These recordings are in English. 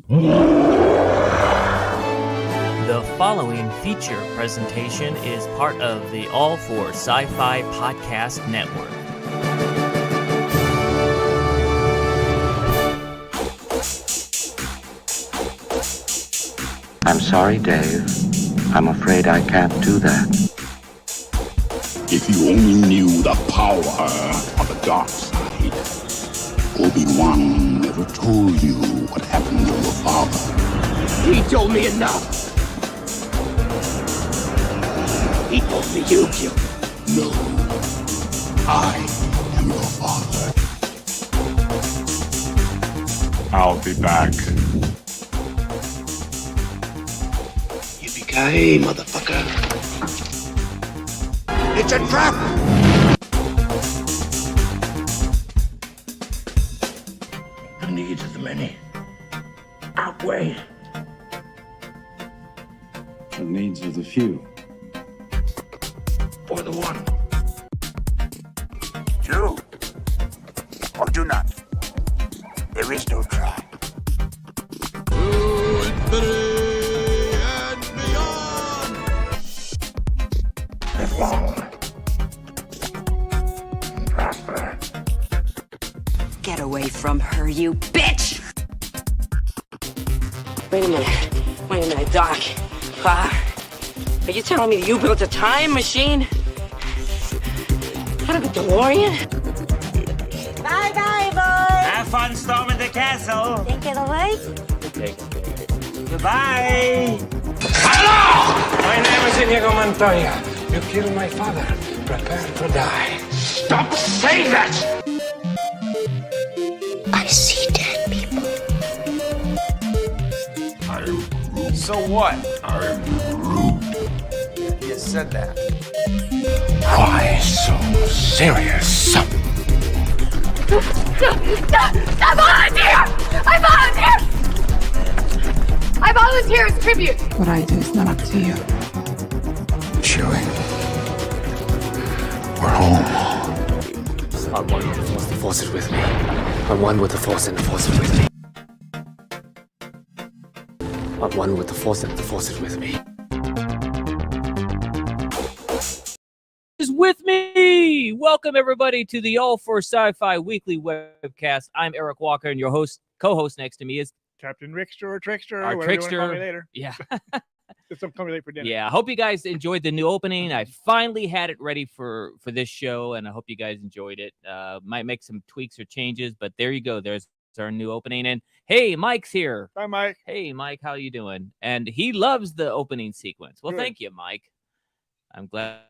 The following feature presentation is part of the All for Sci-Fi Podcast Network. I'm sorry, Dave. I'm afraid I can't do that. If you only knew the power of the dark side. Obi-Wan never told you what happened to your father. He told me enough. He told me you killed him. No. I am your father. I'll be back. Yippee-ki-yay, motherfucker. It's a trap! The needs of the many outweigh the needs of the few. or the one. Do or do not. There is no try. Live long and prosper. Get away from her, you bitch! Wait a minute, Doc. Are you telling me that you built a time machine? Out of a DeLorean? Bye-bye, boys. Have fun storming the castle. Take it away. Goodbye. Hello! My name is Inigo Montoya. You killed my father. Prepare to die. Stop saying that! I see dead people. So what? I'm rude. You said that. Why so serious? I volunteer as tribute. What I do is not up to you. Chewing. We're home. I'm one with the Force. The Force is with me. I'm one with the Force, and the Force is with me. I'm one with the Force, and the Force is with me. Is with me. Welcome everybody to the All for Sci-Fi weekly webcast. I'm Eric Walker, and your co-host next to me is Captain Rickster or Trickster, our or whatever Trickster. you want to call me later. Yeah. It's coming late for dinner. Yeah, I hope you guys enjoyed the new opening. I finally had it ready for this show, and I hope you guys enjoyed it. Might make some tweaks or changes, but there you go. There's our new opening. And hey, Mike's here. Hi, Mike. Hey, Mike, how you doing? And he loves the opening sequence. Well, Good. thank you, Mike. I'm glad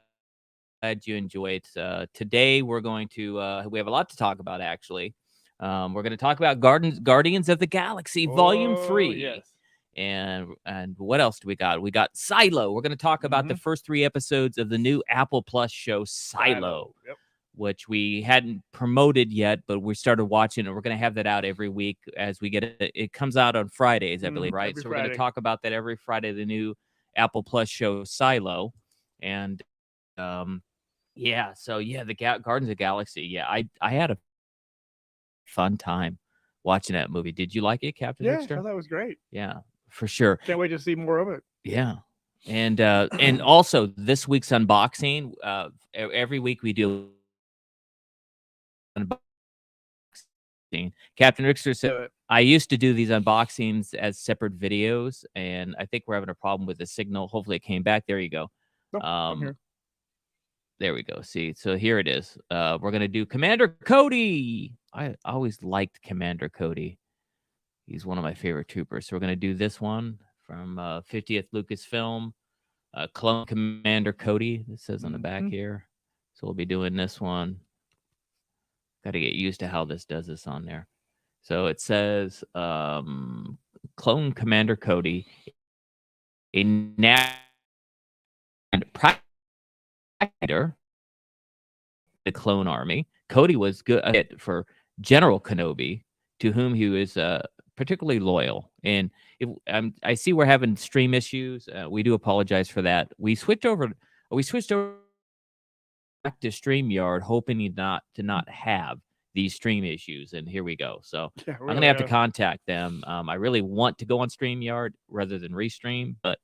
you enjoy it. Today, we're going to we have a lot to talk about, actually. We're going to talk about Guardians of the Galaxy Volume 3. Yes. And what else do we got? We got Silo. We're going to talk about the first 3 episodes of the new Apple Plus show Silo, Yep. which we hadn't promoted yet, but we started watching it. We're going to have that out every week as we get it. It comes out on Fridays, I believe, right? Every So we're going to Friday. talk about that every Friday, the new Apple Plus show Silo. And yeah, so yeah, the Guardians of the Galaxy. Yeah, I had a fun time watching that movie. Did you like it, Captain Yeah, I Rickster? thought that was great. Yeah, for sure. Can't wait to see more of it. Yeah. And also this week's unboxing, every week we do unboxing. Captain Rickster said, I used to do these unboxings as separate videos, and I think we're having a problem with the signal. Hopefully it came back. There you go. Nope, I'm here. There we go. See, so here it is. We're going to do Commander Cody. I always liked Commander Cody. He's one of my favorite troopers. So we're going to do this one from 50th Lucasfilm, Clone Commander Cody. It says on the back here. So we'll be doing this one. Got to get used to how this does this on there. So it says Clone Commander Cody, a the clone army. Cody was good for General Kenobi, to whom he was particularly loyal. And if I see we're having stream issues, we do apologize for that. We switched over back to StreamYard, hoping to not have these stream issues, and here we go. So Yeah, I'm gonna have to contact them. I really want to go on StreamYard rather than Restream, but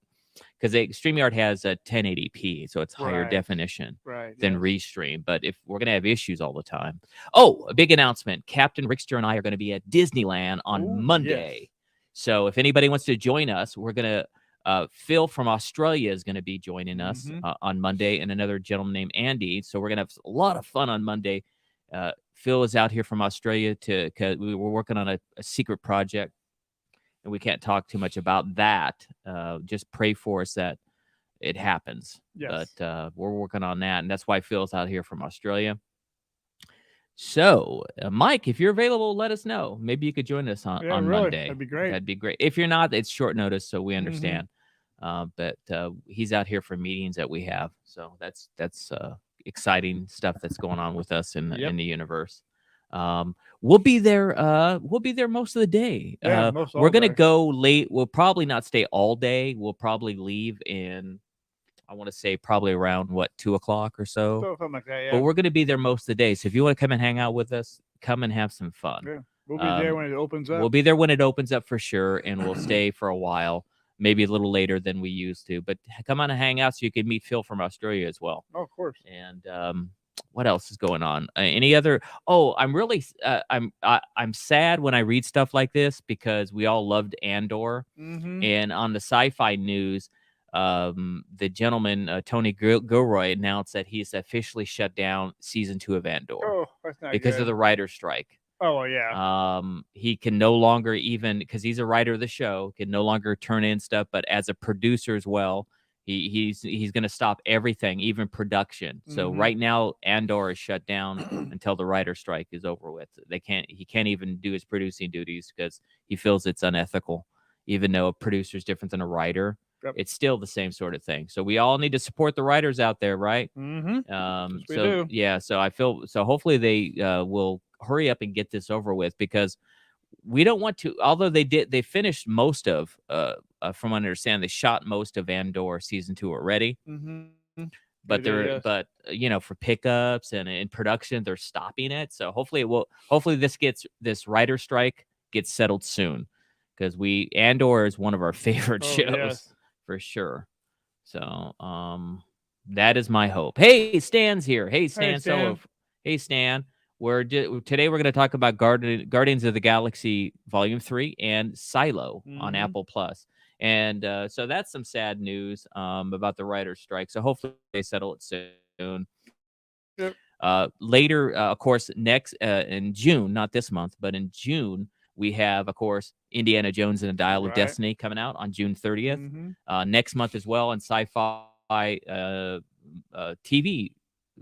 because StreamYard has a 1080p, so it's higher definition than Restream. But if we're gonna have issues all the time, a big announcement: Captain Rickster and I are going to be at Disneyland on Monday. Yes. So if anybody wants to join us, we're gonna. Phil from Australia is going to be joining us on Monday, and another gentleman named Andy. So we're going to have a lot of fun on Monday. Phil is out here from Australia because we were working on a secret project, and we can't talk too much about that. Just pray for us that it happens. Yes. But we're working on that, and that's why Phil's out here from Australia. So, Mike, if you're available, let us know. Maybe you could join us on Monday. That'd be great. That'd be great. If you're not, it's short notice, so we understand. But he's out here for meetings that we have, so that's exciting stuff that's going on with us in the universe. We'll be there. We'll be there most of the day. Yeah, we're gonna go late. We'll probably not stay all day. We'll probably leave in, I want to say, probably around 2 o'clock or so. Something like that, yeah. But we're gonna be there most of the day. So if you want to come and hang out with us, come and have some fun. Yeah. We'll be there when it opens up. We'll be there when it opens up for sure, and we'll stay for a while. Maybe a little later than we used to, but come on and hang out so you can meet Phil from Australia as well. Oh, of course. And what else is going on? Any other? Oh, I'm really I'm sad when I read stuff like this because we all loved Andor, and on the Sci-Fi news, the gentleman Tony Gilroy announced that he's officially shut down season 2 of Andor. Oh, that's not because good. of the writer's strike. Oh yeah. He can no longer, even because he's a writer of the show, can no longer turn in stuff. But as a producer as well, he's going to stop everything, even production. So right now, Andor is shut down until the writer's strike is over with. He can't even do his producing duties because he feels it's unethical. Even though a producer is different than a writer, it's still the same sort of thing. So we all need to support the writers out there, right? Yes, we do. Yeah. So I feel so. Hopefully they will hurry up and get this over with, because we don't want to, although they finished most of from what I understand, they shot most of Andor season 2 already. But but for pickups and in production, they're stopping it. So hopefully this writer strike gets settled soon, because Andor is one of our favorite shows for sure. So that is my hope. Hey, Stan's here. Hey, Stan. Hey, Stan. Today we're going to talk about Guardians of the Galaxy Volume 3 and Silo on Apple Plus. And so that's some sad news about the writer's strike. So hopefully they settle it soon. Yep. Later, of course, next in June, not this month, but in June, we have, of course, Indiana Jones and the Dial of Destiny coming out on June 30th. Next month as well, on Sci-Fi TV,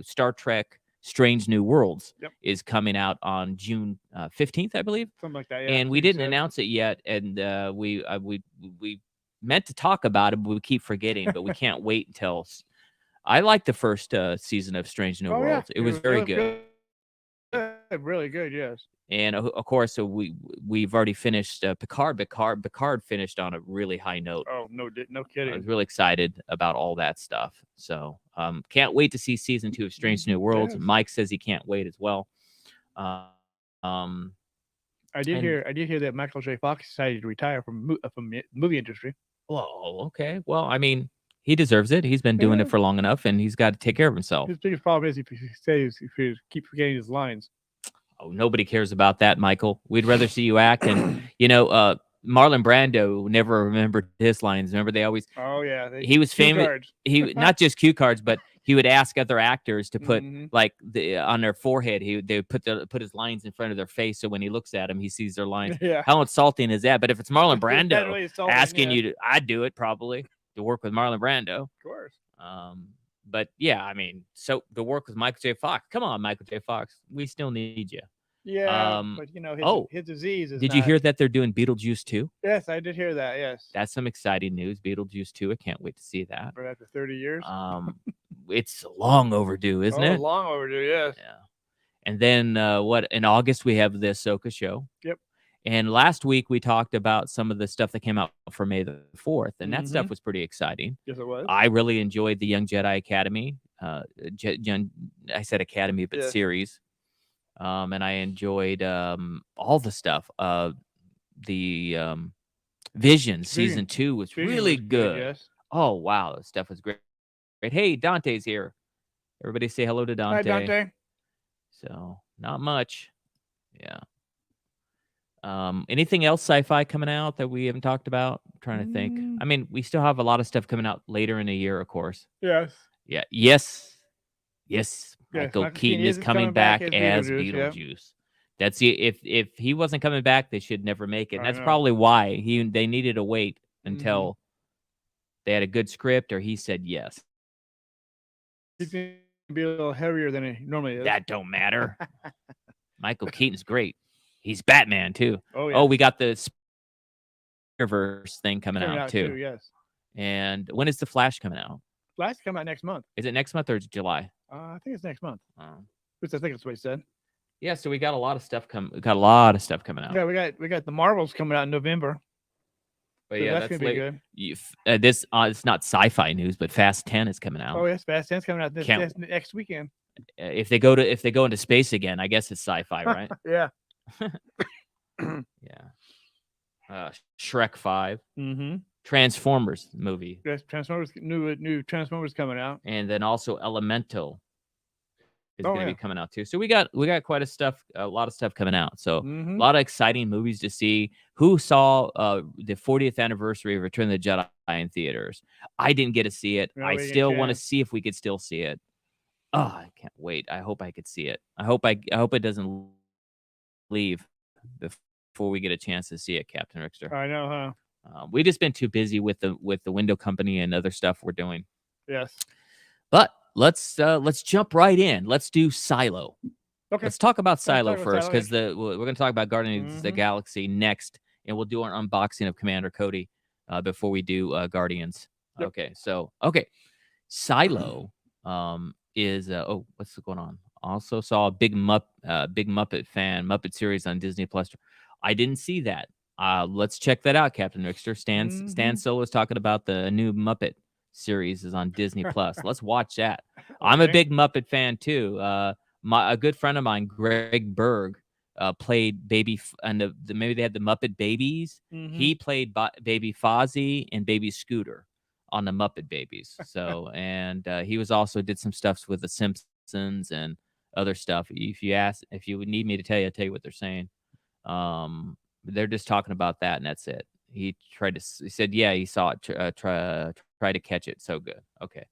Star Trek Strange New Worlds is coming out on June 15th, I believe. Something like that, yeah. And we didn't announce it yet, and we meant to talk about it, but we keep forgetting. But we can't wait until. I like the first season of Strange New Worlds. It was very good. Really good, yes. And of course, so we've already finished Picard. Picard finished on a really high note. Oh, no kidding. I was really excited about all that stuff. So can't wait to see season 2 of Strange New Worlds. Yes. Mike says he can't wait as well. I did hear that Michael J. Fox decided to retire from the movie industry. Well, okay. Well, I mean, he deserves it. He's been doing it for long enough, and he's got to take care of himself. His biggest problem is if he keep forgetting his lines. Oh, nobody cares about that, Michael. We'd rather see you act. And Marlon Brando never remembered his lines. Remember, they always. Oh yeah, he was famous. He not just cue cards, but he would ask other actors to put like on their forehead. They would put his lines in front of their face, so when he looks at them, he sees their lines. Yeah. How insulting is that? But if it's Marlon Brando really insulting, asking you to, I'd do it probably to work with Marlon Brando. Of course. But yeah, I mean, so the work with Michael J. Fox. Come on, Michael J. Fox. We still need you. Yeah, but his disease is. Did you hear that they're doing Beetlejuice 2? Yes, I did hear that. Yes, that's some exciting news. Beetlejuice 2. I can't wait to see that. For after 30 years. It's long overdue, isn't it? Long overdue. Yes. Yeah. And then in August we have the Ahsoka show. Yep. And last week we talked about some of the stuff that came out for May the 4th, and that stuff was pretty exciting. Yes, it was. I really enjoyed the Young Jedi Academy. I said Academy, but series. and I enjoyed all the stuff. The Vision season 2 was Vision really was good. yes. Oh wow, that stuff was great. Hey, Dante's here. Everybody say hello to Dante. Hi, Dante. So not much. Yeah. Anything else sci-fi coming out that we haven't talked about? I'm trying to think. I mean, we still have a lot of stuff coming out later in the year, of course. Yes. Yeah. Yes. Yes, Michael Keaton is coming back as Beetlejuice. Beetlejuice. That's if he wasn't coming back, they should never make it. And I that's know. probably why they needed to wait Mhm. until they had a good script or he said yes. He's gonna be a little heavier than he normally is. That don't matter. Michael Keaton's great. He's Batman too. Oh yeah. Oh, we got the Spider-Verse thing coming out too. Yes. And when is the Flash coming out? Flash come out next month. Is it next month or is it July? I think it's next month. Oh. Which I think that's what he said. Yeah, so we got a lot of stuff coming out. Yeah, we got the Marvels coming out in November. But So yeah, that's gonna be good. This it's not sci-fi news, but Fast 10 is coming out. Oh yes, Fast 10's coming out this next weekend. If they go into space again, I guess it's sci-fi, right? Yeah. Yeah. Shrek 5. Mm-hmm. Transformers movie. Yes, Transformers new Transformers coming out. And then also Elemental is going to yeah. be coming out too. So we got quite a lot of stuff coming out. So Mhm. a lot of exciting movies to see. Who saw the 40th anniversary of Return of the Jedi in theaters? I didn't get to see it. No, I we didn't still get want to it. see if we could still see it. Oh, I can't wait. I hope I could see it. I hope it doesn't leave before we get a chance to see it, Captain Rickster. I know, huh? We've just been too busy with the window company and other stuff we're doing. Yes. But let's jump right in. Let's do Silo. Okay. Let's talk about talk Silo about first, Silo because we're going to talk about Guardians of the Galaxy next, and we'll do our unboxing of Commander Cody before we do Guardians. Yep. Okay. Silo is what's going on? Also saw a big Muppet Muppet series on Disney Plus. I didn't see that. Let's check that out, Captain Rickster. Stan Solo is talking about the new Muppet series is on Disney Plus. Let's watch that. I'm a big Muppet fan too. A good friend of mine, Greg Berg, played Baby, and maybe they had the Muppet Babies. He played Baby Fozzie and Baby Scooter on the Muppet Babies. So, and he was also did some stuff with the Simpsons and other stuff. If you would need me to tell you, I'll tell you what they're saying. They're just talking about that, and that's it. He said, yeah, he saw it, try to catch it. So good. Okay.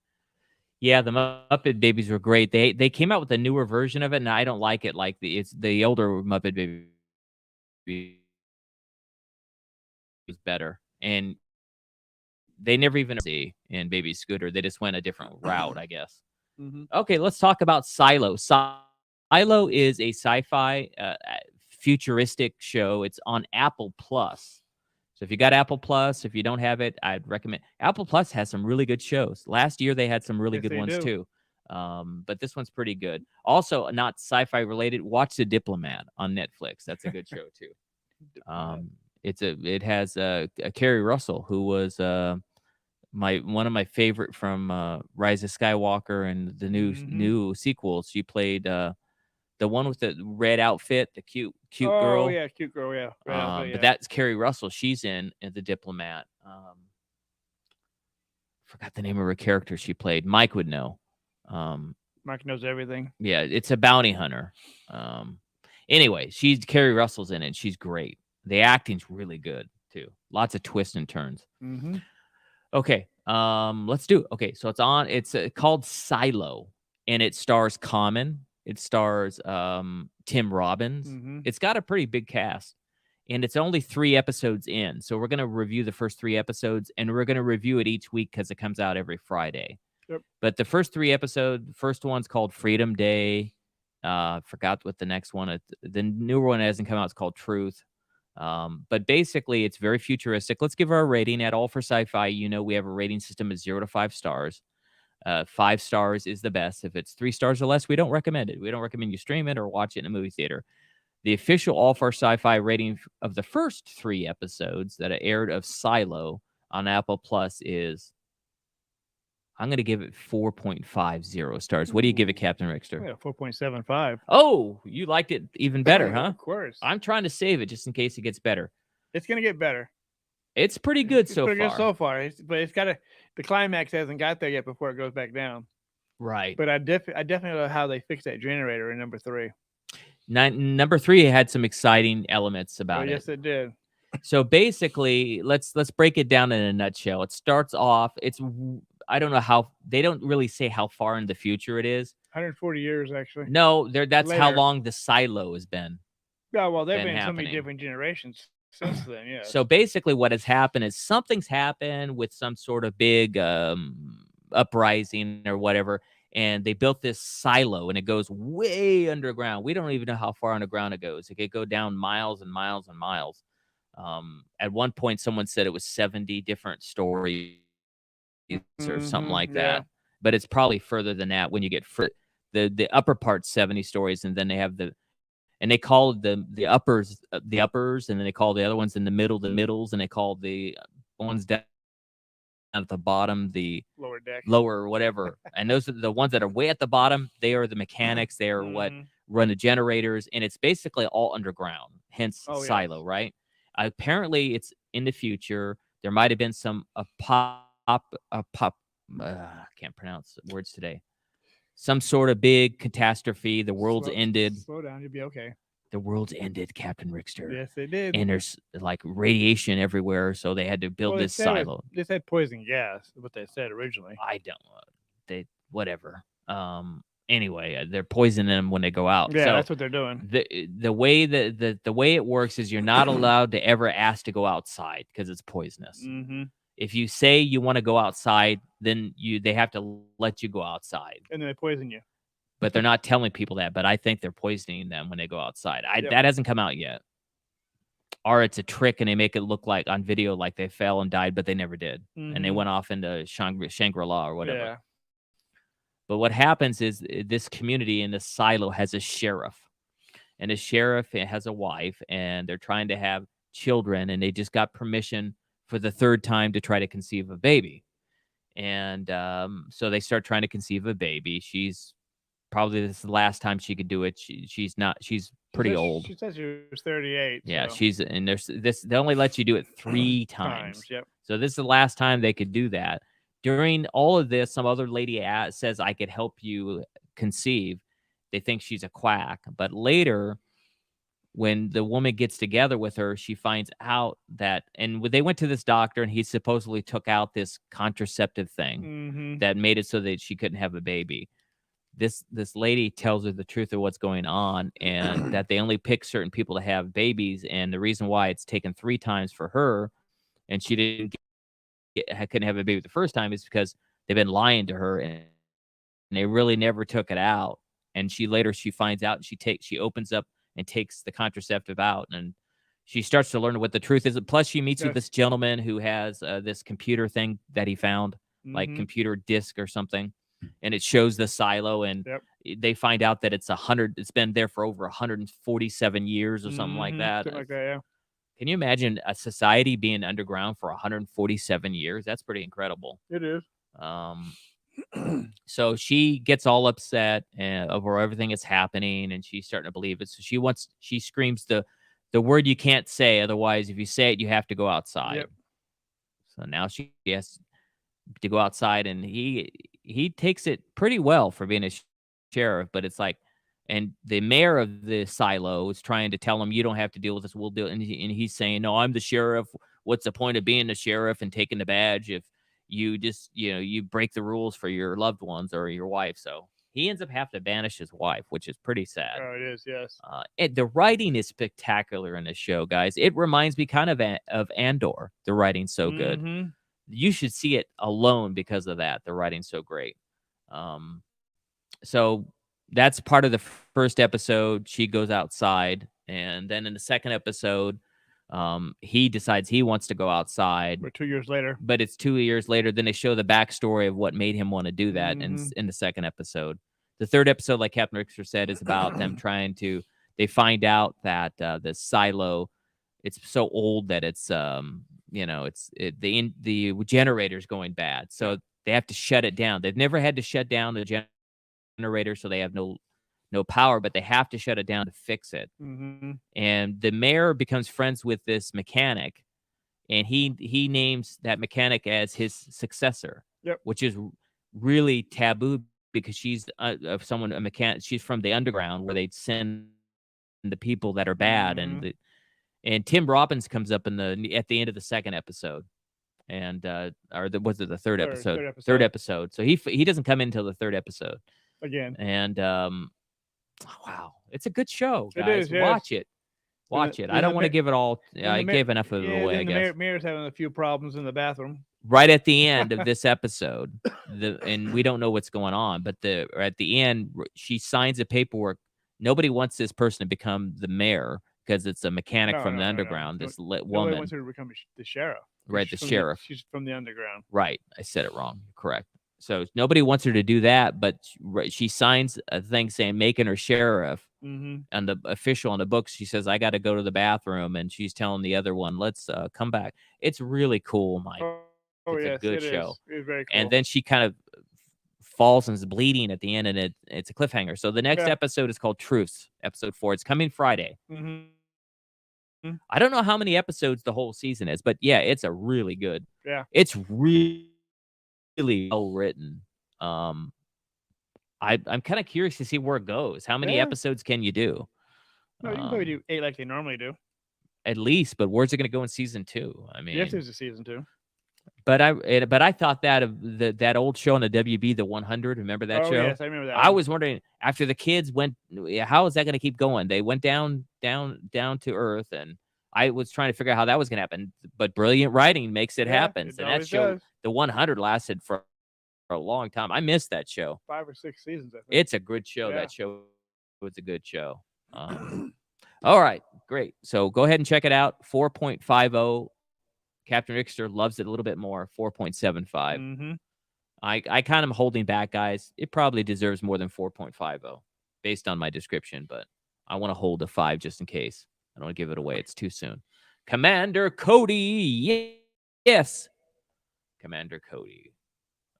Yeah, the Muppet Babies were great. They came out with a newer version of it, and I don't like it. Like it's the older Muppet Baby was better, and they never even see in Baby Scooter. They just went a different route, I guess. Okay, let's talk about Silo. Silo is a sci-fi futuristic show. It's on Apple Plus. So if you got Apple Plus, if you don't have it, I'd recommend. Apple Plus has some really good shows. Last year they had some really good ones too. But this one's pretty good. Also, not sci-fi related, watch The Diplomat on Netflix. That's a good show too. It has Kerry Russell, who was one of my favorite from Rise of Skywalker and the new sequels. She played the one with the red outfit, the cute girl. Oh yeah, cute girl. Yeah. But that's Kerry Russell. She's in The Diplomat. Forgot the name of her character she played. Mike would know. Mike knows everything. Yeah, it's a bounty hunter. Anyway, Kerry Russell's in it. She's great. The acting's really good too. Lots of twists and turns. Okay, let's do it. Okay, so it's called Silo, and it stars Common. It stars Tim Robbins. It's got a pretty big cast, and it's only 3 episodes in. So we're going to review the first 3 episodes, and we're going to review it each week because it comes out every Friday. Yep. But the first 3 episodes, the first one's called Freedom Day. Forgot what the next one. The newer one hasn't come out. It's called Truth. But basically, it's very futuristic. Let's give our rating at All for Sci-Fi. We have a rating system of 0 to 5 stars. 5 stars is the best. If it's 3 stars or less, we don't recommend it. We don't recommend you stream it or watch it in a movie theater. The official All for Sci-Fi rating of the first 3 episodes that aired of Silo on Apple Plus is I'm going to give it 4.50 stars. What do you give it, Captain Rickster? Yeah, 4.75. Oh, you liked it even better, huh? Of course. I'm trying to save it just in case it gets better. It's gonna get better. It's pretty good It's so pretty far. good so far. But it's got to. The climax hasn't got there yet before it goes back down. Right. But I definitely know how they fixed that generator in number 3. Number 3 had some exciting elements about Yes, it did. So basically, let's break it down in a nutshell. It starts off. I don't know how they don't really say how far in the future it is. 140 years actually. No, that's how Later. long the silo has been. Yeah, well, they've been been in so happening. many different generations since then. Yeah. So basically, what has happened is something's happened with some sort of big uprising or whatever, and they built this silo, and it goes way underground. We don't even know how far underground it goes. It could go down miles and miles and miles. At one point, someone said it was 70 different stories or something like that, but it's probably further than that. When you get the upper part 70 stories, and then they have and they call the uppers, and then they call the other ones in the middle the middles, and they call the ones down at the bottom the lower deck, lower whatever. And those are the ones that are way at the bottom. They are the mechanics. They are what run the generators, and it's basically all underground. Hence silo, right? Apparently, it's in the future. There might have been some can't pronounce words today. Some sort of big catastrophe. The world's ended. Slow down, you'll be okay. The world's ended, Captain Rickster. Yes, they did. And there's like radiation everywhere, so they had to build this silo. They said poison gas, what they said originally. I don't know. Whatever. Anyway, they're poisoning them when they go out. Yeah, so that's what they're doing. The way the way it works is you're not allowed to ever ask to go outside because it's poisonous. If you say you want to go outside, then they have to let you go outside. And then they poison you. But they're not telling people that. But I think they're poisoning them when they go outside. That hasn't come out yet. Or it's a trick and they make it look like on video like they fell and died, but they never did. And they went off into Shangri-La or whatever. Yeah. But what happens is this community in this silo has a sheriff. And the sheriff has a wife, and they're trying to have children, and they just got permission for the 3rd time to try to conceive a baby. And so they start trying to conceive a baby. She's probably this is the last time she could do it. She's pretty old. She says she was 38. Yeah, so. They only let you do it 3 times. Yep. So this is the last time they could do that. During all of this, some other lady says, I could help you conceive. They think she's a quack. But later, when the woman gets together with her, she finds out that, and they went to this doctor, and he supposedly took out this contraceptive thing that made it so that she couldn't have a baby. This lady tells her the truth of what's going on, and that they only pick certain people to have babies. And the reason why it's taken 3 times for her, and she couldn't have a baby the first time, is because they've been lying to her, and they really never took it out. And she finds out, and she opens up and takes the contraceptive out, and she starts to learn what the truth is. Plus, she meets with this gentleman who has this computer thing that he found, like computer disk or something, and it shows the silo, and they find out that it's been there for over 147 years or something like that. Something like that, yeah. Can you imagine a society being underground for 147 years? That's pretty incredible. It is. So she gets all upset over everything that's happening, and she's starting to believe it. So she screams the word you can't say. Otherwise, if you say it, you have to go outside. Yep. So now she has to go outside, and he takes it pretty well for being a sheriff, but it's like, and the mayor of the silo is trying to tell him, you don't have to deal with this. We'll do it. And he's saying, no, I'm the sheriff. What's the point of being the sheriff and taking the badge if you just, you break the rules for your loved ones or your wife? So he ends up having to banish his wife, which is pretty sad. Oh, it is, yes. The writing is spectacular in this show, guys. It reminds me kind of Andor. The writing's so good. You should see it alone because of that. The writing's so great. So that's part of the first episode. She goes outside, and then in the second episode, he decides he wants to go outside. But 2 years later. But it's 2 years later. Then they show the backstory of what made him want to do that in the second episode. The third episode, like Captain Rickster said, is about them they find out that the silo, it's so old that it's the generator's going bad. So They have to shut it down. They've never had to shut down the generator, so they have no power, but they have to shut it down to fix it. Mm-hmm. And the mayor becomes friends with this mechanic, and he names that mechanic as his successor. Yep. Which is really taboo because she's a mechanic. She's from the underground where they send the people that are bad, Mm-hmm. and Tim Robbins comes up at the end of the second episode, and was it the third episode? Third episode. So he doesn't come in until the third episode again. And wow, it's a good show, guys. It is, yes. Watch it. I don't want to give it all. I gave enough of it away. I guess. Mayor's having a few problems in the bathroom. Right at the end of this episode, and we don't know what's going on, but at the end, she signs a paperwork. Nobody wants this person to become the mayor because it's a mechanic from the underground. This woman. Nobody wants her to become the sheriff. Right, the sheriff. She's from the underground. Right, I said it wrong. Correct. So nobody wants her to do that, but she signs a thing saying making her sheriff. Mm-hmm. And the official on the books, she says, "I got to go to the bathroom," and she's telling the other one, "Let's come back." It's really cool, Mike. It's a good show. It's very cool. And then she kind of falls and is bleeding at the end, and it's a cliffhanger. So the next episode is called Truths, episode 4. It's coming Friday. Mm-hmm. I don't know how many episodes the whole season is, but yeah, it's a really good. Yeah, it's really well written. I'm kind of curious to see where it goes. How many episodes can you do? No, you can probably do 8 like they normally do. At least, but where's it going to go in season 2? I mean, yes, there's a season 2. But I thought that of that old show on the WB, the 100. Remember that show? Yes, I remember that. I was wondering after the kids went, how is that going to keep going? They went down to earth, and I was trying to figure out how that was going to happen. But brilliant writing makes it happen. And that show, the 100, lasted for a long time. I missed that show. 5 or 6 seasons. I think. It's a good show. Yeah. That show was a good show. All right, great. So go ahead and check it out. 4.50. Captain Rickster loves it a little bit more. 4.75. Mm-hmm. I kind of am holding back, guys. It probably deserves more than 4.50 based on my description, but I want to hold a 5 just in case. I don't want to give it away. It's too soon. Commander Cody. Yes. Commander Cody.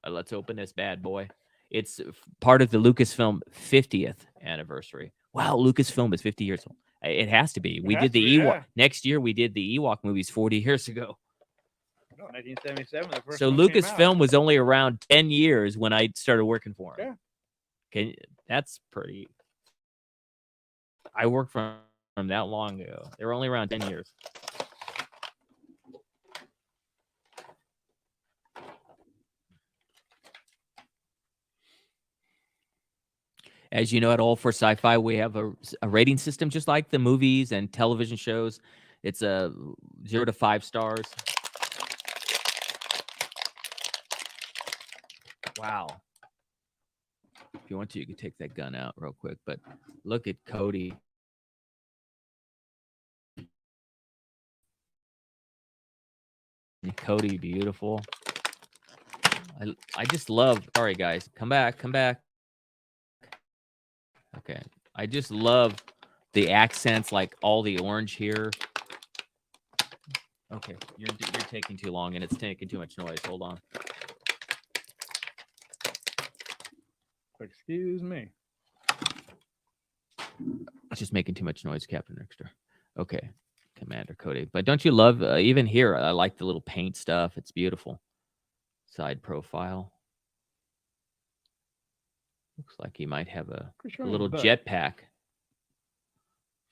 Let's open this bad boy. It's part of the Lucasfilm 50th anniversary. Wow, Lucasfilm is 50 years old. It has to be. We did the Ewok. Yeah. Next year, we did the Ewok movies 40 years ago. 1977. The first so Lucasfilm was only around 10 years when I started working for him. Yeah. That's pretty. I worked from that long ago. They were only around 10 years. As you know, at All for Sci-Fi, we have a rating system just like the movies and television shows. It's a 0 to 5 stars. Wow. If you want to, you can take that gun out real quick. But look at Cody. Cody, beautiful. I just love. Sorry, guys. Come back. Okay. I just love the accents, like all the orange here. Okay. You're taking too long, and it's taking too much noise. Hold on. Excuse me. It's just making too much noise, Captain Rickster. Okay. Commander Cody. But don't you love, even here, I like the little paint stuff. It's beautiful. Side profile. Looks like he might have a little jetpack.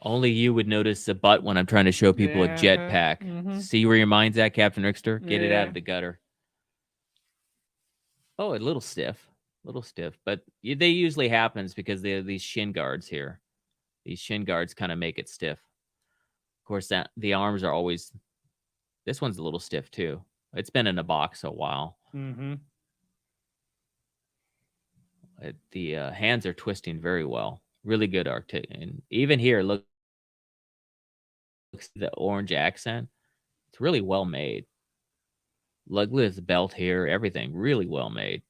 Only you would notice the butt when I'm trying to show people a jetpack. Mm-hmm. See where your mind's at, Captain Rickster? Get it out of the gutter. Oh, a little stiff. But they usually happens because they have these shin guards here. These shin guards kind of make it stiff. Of course, that the arms are always. This one's a little stiff too. It's been in a box a while. Mm-hmm. The hands are twisting very well. Really good arctic. And even here, look at the orange accent. It's really well made. Look at this belt here. Everything really well made.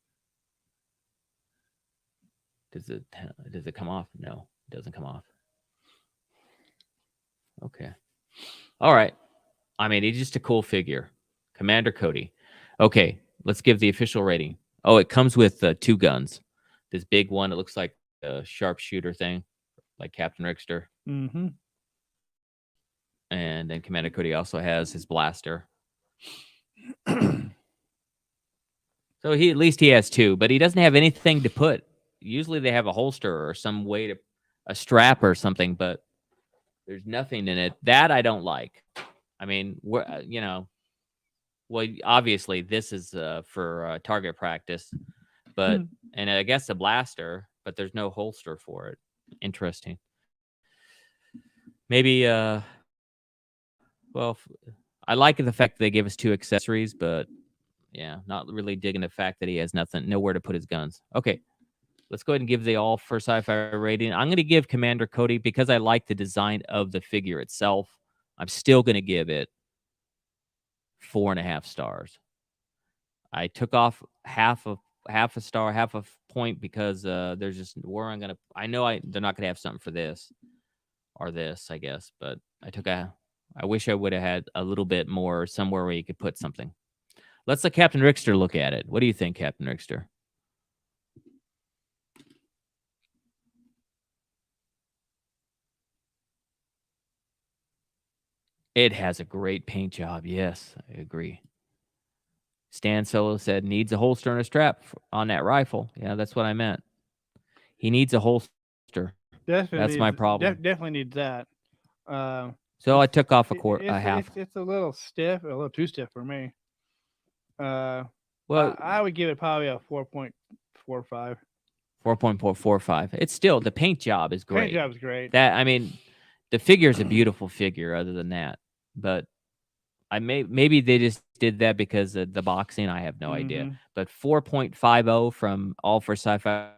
Does it come off? No, it doesn't come off. Okay. All right. I mean, he's just a cool figure. Commander Cody. Okay, let's give the official rating. Oh, it comes with 2 guns. This big one, it looks like a sharpshooter thing, like Captain Richter. Mm-hmm. And then Commander Cody also has his blaster. So at least he has 2, but he doesn't have anything to put. Usually they have a holster or some way to a strap or something, but there's nothing in it. That I don't like. I mean, you know, well, obviously this is for target practice, but and I guess a blaster, but there's no holster for it. Interesting. Maybe well, I like the fact that they give us 2 accessories, but yeah, not really digging the fact that he has nowhere to put his guns. Okay, let's go ahead and give the all for sci-fi rating. I'm going to give Commander Cody, because I like the design of the figure itself, I'm still going to give it 4.5 stars. I took off half a star, half a point, because there's just where I'm gonna. I know they're not gonna have something for this or this, I guess, but I wish I would have had a little bit more somewhere where you could put something. Let's let Captain Richter look at it. What do you think, Captain Richter? It has a great paint job. Yes, I agree. Stan Solo said needs a holster and a strap on that rifle. Yeah, that's what I meant. He needs a holster. That's my problem. Definitely needs that. So I took off a half. It's a little stiff, a little too stiff for me. Well, I would give it probably a 4.45. 4.445. It's still, the paint job is great. Paint job's great. That, I mean, the figure is a beautiful figure. Other than that, but maybe they just did that because of the boxing. I have no idea. But 4.50 from All for Sci-Fi.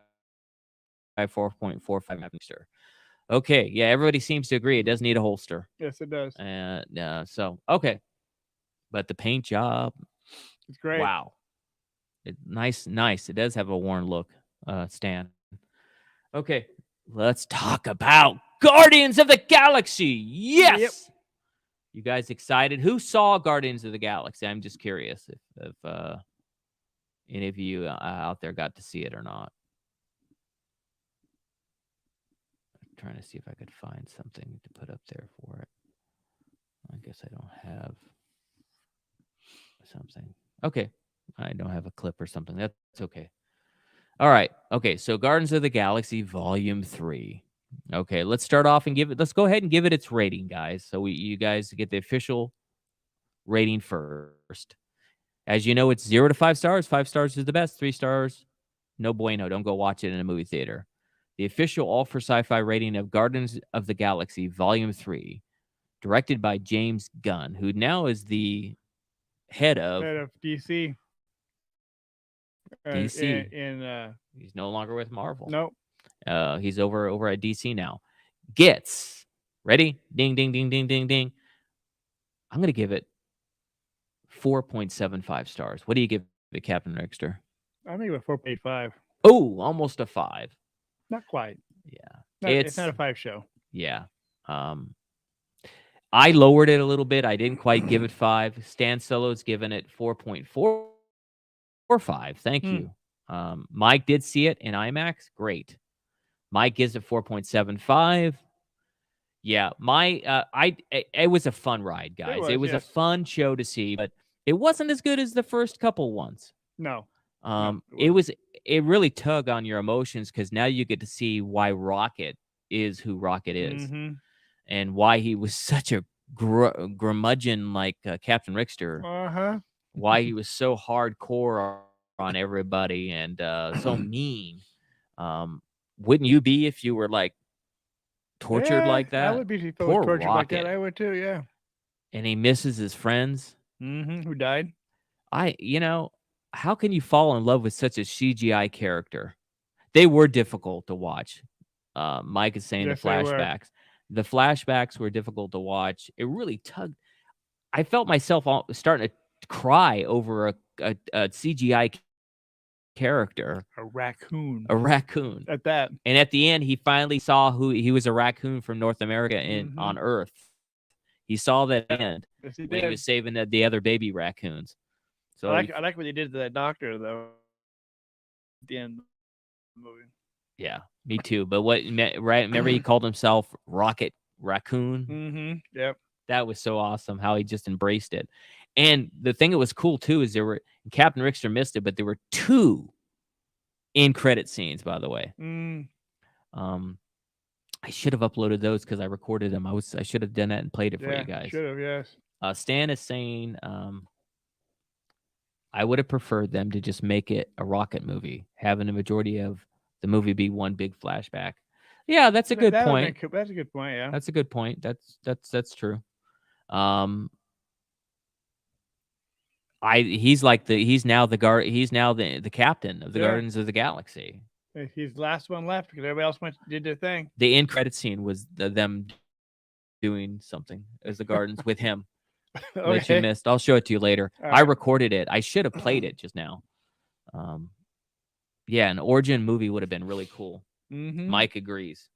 4.45 Mr. Okay, yeah, everybody seems to agree it does need a holster. Yes, it does. So okay, but the paint job, it's great. Wow, nice. It does have a worn look, Stan. Okay, let's talk about Guardians of the Galaxy. Yes. Yep. You guys excited? Who saw Guardians of the Galaxy? I'm just curious if any of you out there got to see it or not. Trying to see if I could find something to put up there for it. I guess I don't have something. Okay. I don't have a clip or something. That's okay. All right. Okay. So Guardians of the Galaxy Volume 3. Okay. Let's start off and let's go ahead and give it its rating, guys. So you guys get the official rating first. As you know, it's 0 to 5 stars. 5 stars is the best. 3 stars, no bueno. Don't go watch it in a movie theater. The official All for Sci-Fi rating of Guardians of the Galaxy Volume 3, directed by James Gunn, who now is the head of DC. DC. He's no longer with Marvel. Nope. He's over at DC now. Gets, ready? Ding, ding, ding, ding, ding, ding. I'm going to give it 4.75 stars. What do you give it, Captain Richter? I'm going to give it 4.85. Oh, almost a 5. Not quite. Yeah. It's not a 5 show. Yeah. I lowered it a little bit. I didn't quite give it 5. Stan Solo's given it 4.45. Thank you. Mike did see it in IMAX. Great. Mike gives it 4.75. Yeah, it was a fun ride, guys. It was a fun show to see, but it wasn't as good as the first couple ones. No. It really tugged on your emotions, because now you get to see why Rocket is who Rocket is, and why he was such a curmudgeon like Captain Richter. Why he was so hardcore on everybody and so mean. Wouldn't you be if you were like tortured like that? I would be if I Poor was tortured Rocket. like that. I would too. Yeah. And he misses his friends. Who died? How can you fall in love with such a CGI character? They were difficult to watch. Mike is saying the flashbacks. The flashbacks were difficult to watch. It really tugged. I felt myself starting to cry over a CGI character. A raccoon. At that. And at the end, he finally saw who he was, a raccoon from North America on Earth. He saw that end when he was saving the other baby raccoons. So I like what they did to that doctor, though. the end of the movie. Yeah, me too. But right? Remember he called himself Rocket Raccoon. Mm-hmm. Yep. That was so awesome how he just embraced it. And the thing that was cool too is Captain Rickster missed it, but there were 2 in credit scenes, by the way. I should have uploaded those because I recorded them. I should have done that and played it for you guys. Should have, yes. Stan is saying I would have preferred them to just make it a rocket movie, having the majority of the movie be one big flashback. Yeah, that's a good point. That's a good point. Yeah, that's a good point. That's true. He's now the captain of the Guardians of the Galaxy. He's the last one left because everybody else did their thing. The end credit scene was them doing something as the Guardians with him. That you missed. I'll show it to you later. I recorded it. I should have played it just now. Yeah, an origin movie would have been really cool. Mike agrees.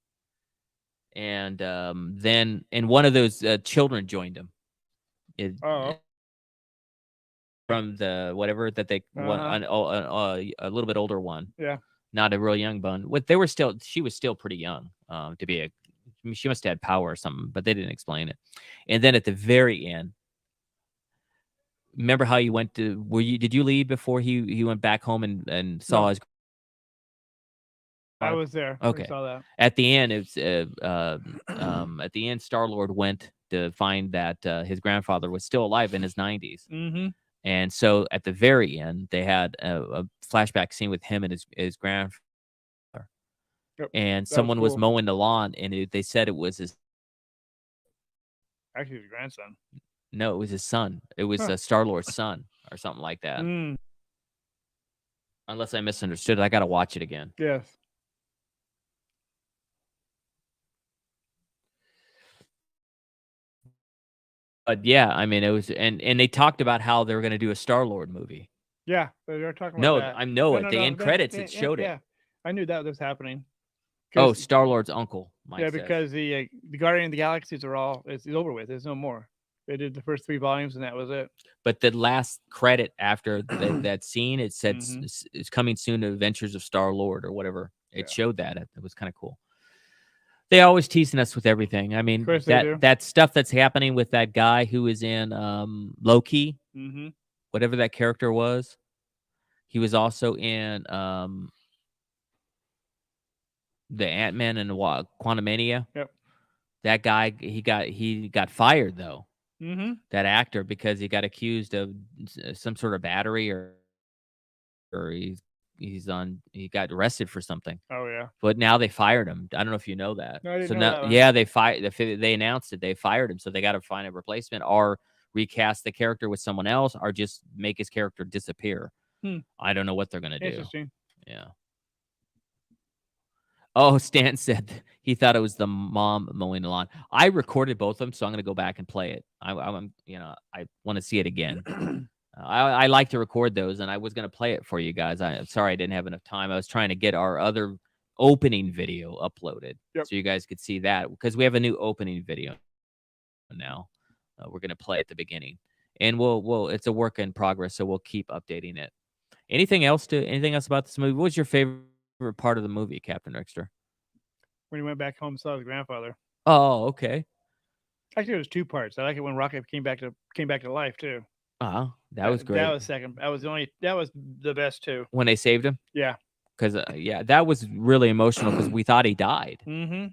And then one of those children joined him. From the whatever that they a little bit older one. Yeah. Not a real young one. She was still pretty young to be she must have had power or something, but they didn't explain it. And then at the very end, remember how you went to? Did you leave before he went back home and saw his? I was there. Okay. I saw that. At the end, it's at the end, Star-Lord went to find that his grandfather was still alive in his 90s. Mm-hmm. And so at the very end, they had a flashback scene with him and his grandfather. Yep. And someone was mowing the lawn, and they said it was his. Actually, his grandson. No, it was his son. It was Star-Lord's son or something like that. Unless I misunderstood it. I got to watch it again. Yes. But yeah, I mean, it was, and they talked about how they were going to do a Star-Lord movie. Yeah, they were talking about that. I know it. The end credits, it showed it. Yeah, I knew that was happening. Oh, Star-Lord's uncle. Mike says. Because the Guardian of the Galaxies it's over with. There's no more. They did the first 3 volumes, and that was it. But the last credit after that scene, it said it's coming soon to Adventures of Star-Lord or whatever. It showed that. It was kind of cool. They always teasing us with everything. I mean, that stuff that's happening with that guy who is in Loki, whatever that character was. He was also in the Ant-Man and Quantumania. Yep. That guy, he got fired though. That actor, because he got accused of some sort of battery or he got arrested for something. Oh yeah. But now they fired him. I don't know if you know that. No, I didn't so know now, that one. yeah, they announced it. They fired him, so they got to find a replacement or recast the character with someone else or just make his character disappear. I don't know what they're gonna do. Interesting. Yeah. Oh, Stan said he thought it was the mom mowing the lawn. I recorded both of them, so I'm gonna go back and play it. I want to see it again. I like to record those, and I was going to play it for you guys. I'm sorry I didn't have enough time. I was trying to get our other opening video uploaded so you guys could see that, because we have a new opening video now. We're going to play at the beginning, and we'll it's a work in progress, so we'll keep updating it. Anything else about this movie? What was your favorite part of the movie, Captain Rickster? When he went back home and saw his grandfather. Oh, okay. Actually, it was 2 parts. I like it when Rocket came back to life too. That was great. That was second. That was the best too. When they saved him? Yeah. Because that was really emotional because we thought he died.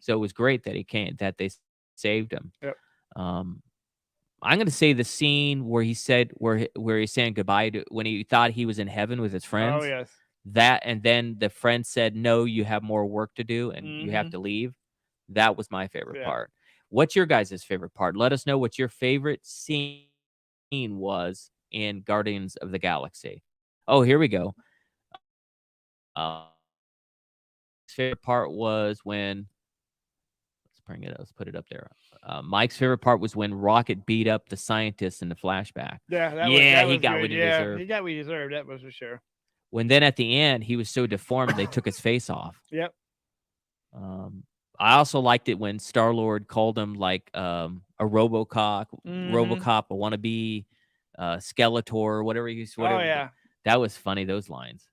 So it was great that that they saved him. Yep. I'm going to say the scene where he said where he's saying goodbye to when he thought he was in heaven with his friends. Oh yes. That, and then the friend said, "No, you have more work to do and you have to leave." That was my favorite part. What's your guys' favorite part? Let us know what your favorite scene was in Guardians of the Galaxy. Oh, here we go. His favorite part was when let's put it up there. Mike's favorite part was when Rocket beat up the scientists in the flashback. Yeah, he got what he deserved. He got what he deserved. That was for sure. When then at the end he was so deformed they took his face off. Yep. I also liked it when Star-Lord called him like a RoboCop, a wannabe Skeletor, whatever he. Oh yeah, that was funny. Those lines.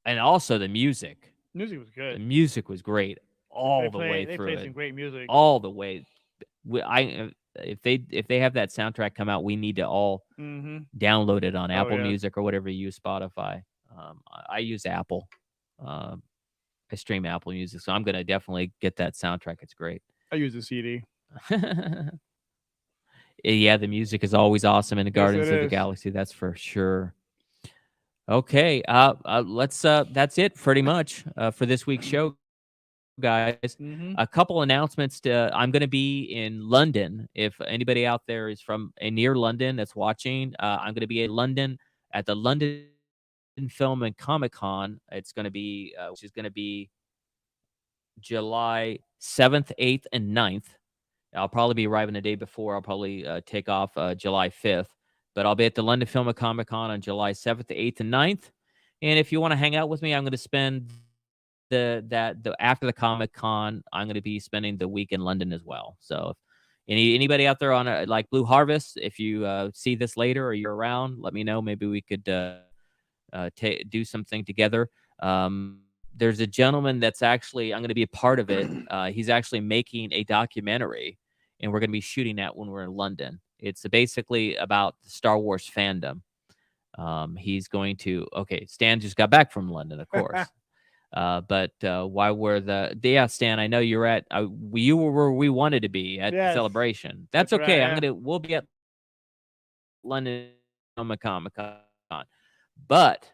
And also the music. Music was The good. music was great all the way They through played it. some great music. All the way. If they have that soundtrack come out, we need to all download it on Apple yeah. Music or whatever you use, Spotify. I use Apple. I stream Apple Music, so I'm gonna definitely get that soundtrack. It's great. I use a CD. Yeah, the music is always awesome in the Guardians of the is. Galaxy. That's for sure. Okay, let's. That's it, pretty much, for this week's show, guys. A couple announcements. I'm going to be in London. If anybody out there is from near London that's watching, I'm going to be in London at the London Film and Comic Con. It's going to be, which is going to be July 7th, 8th, and 9th. I'll probably be arriving the day before. I'll probably take off July 5th. But I'll be at the London Film and Comic Con on July 7th, 8th, and 9th. And if you want to hang out with me, I'm going to spend after the Comic Con, I'm going to be spending the week in London as well. So if anybody out there on like Blue Harvest, if you see this later or you're around, let me know. Maybe we could do something together. There's a gentleman that's actually, I'm going to be a part of it. He's actually making a documentary, and we're going to be shooting that when we're in London. It's basically about the Star Wars fandom. He's going to, Stan just got back from London, of course. But why were Stan, I know you're at, you were where we wanted to be at the celebration. That's okay. Right, we'll be at London Comic Con. But,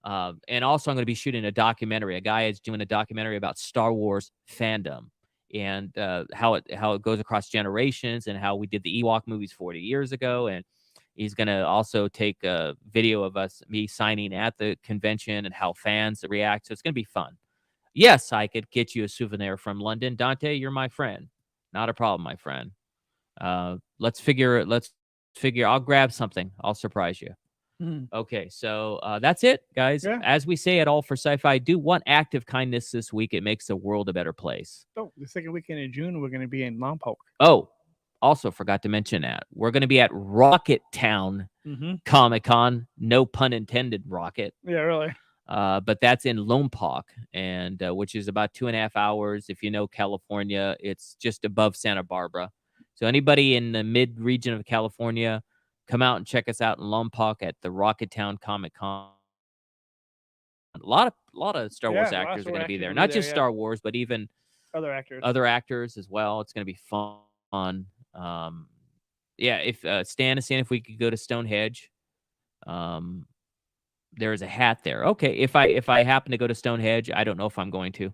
and also I'm going to be shooting a documentary. A guy is doing a documentary about Star Wars fandom and how it goes across generations and how we did the Ewok movies 40 years ago. And he's going to also take a video of me signing at the convention and how fans react. So it's going to be fun. Yes, I could get you a souvenir from London. Dante, you're my friend. Not a problem, my friend. Let's figure. I'll grab something. I'll surprise you. Okay, so that's it, guys. Yeah. As we say at All for Sci-Fi, do one act of kindness this week. It makes the world a better place. Oh, the second weekend in June, we're going to be in Lompoc. Oh, also forgot to mention that. We're going to be at Rocket Town Comic-Con. No pun intended, Rocket. Yeah, really. But that's in Lompoc, and which is about 2.5 hours. If you know California, it's just above Santa Barbara. So anybody in the mid-region of California, come out and check us out in Lompoc at the Rocket Town Comic-Con. A lot of Star Wars actors are going to be there. Not just Star Wars, but even other actors as well. It's going to be fun. If Stan is saying if we could go to Stonehenge, there is a hat there. Okay, if I happen to go to Stonehenge, I don't know if I'm going to.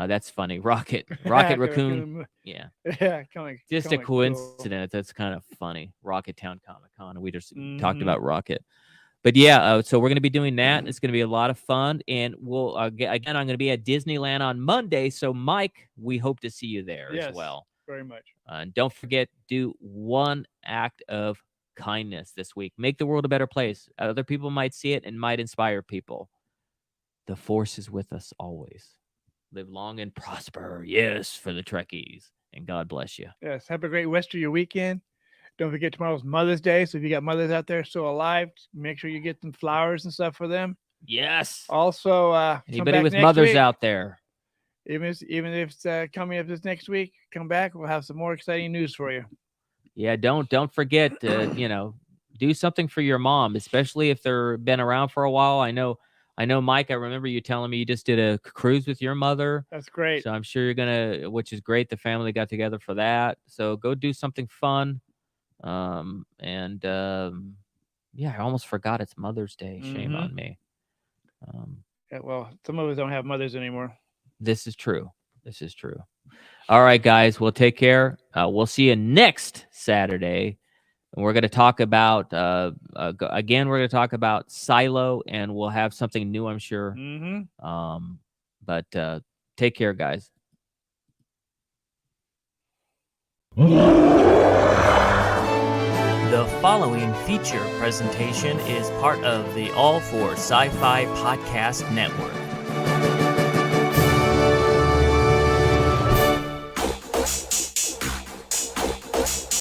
That's funny. Rocket Raccoon. Yeah. Yeah, just a coincidence. Cool. That's kind of funny. Rocket Town Comic Con. We just talked about Rocket. But yeah, so we're going to be doing that. It's going to be a lot of fun. And we'll, again, I'm going to be at Disneyland on Monday. So, Mike, we hope to see you there as well. Very much. And don't forget, do one act of kindness this week. Make the world a better place. Other people might see it and might inspire people. The Force is with us always. Live long and prosper. Yes, for the Trekkies. And God bless you. Yes. Have a great rest of your weekend. Don't forget tomorrow's Mother's Day. So if you got mothers out there still alive, make sure you get some flowers and stuff for them. Yes. Also, anybody with mothers out there, even if it's coming up this next week, come back. We'll have some more exciting news for you. Yeah. Don't forget to, do something for your mom, especially if they're been around for a while. I know, Mike, I remember you telling me you just did a cruise with your mother. That's great. So I'm sure you're going to, which is great. The family got together for that. So go do something fun. I almost forgot it's Mother's Day. Shame on me. Well, some of us don't have mothers anymore. This is true. All right, guys. Well, take care. We'll see you next Saturday. And we're going to talk about, again, we're going to talk about Silo, and we'll have something new, I'm sure. But take care, guys. The following feature presentation is part of the All for Sci-Fi Podcast Network.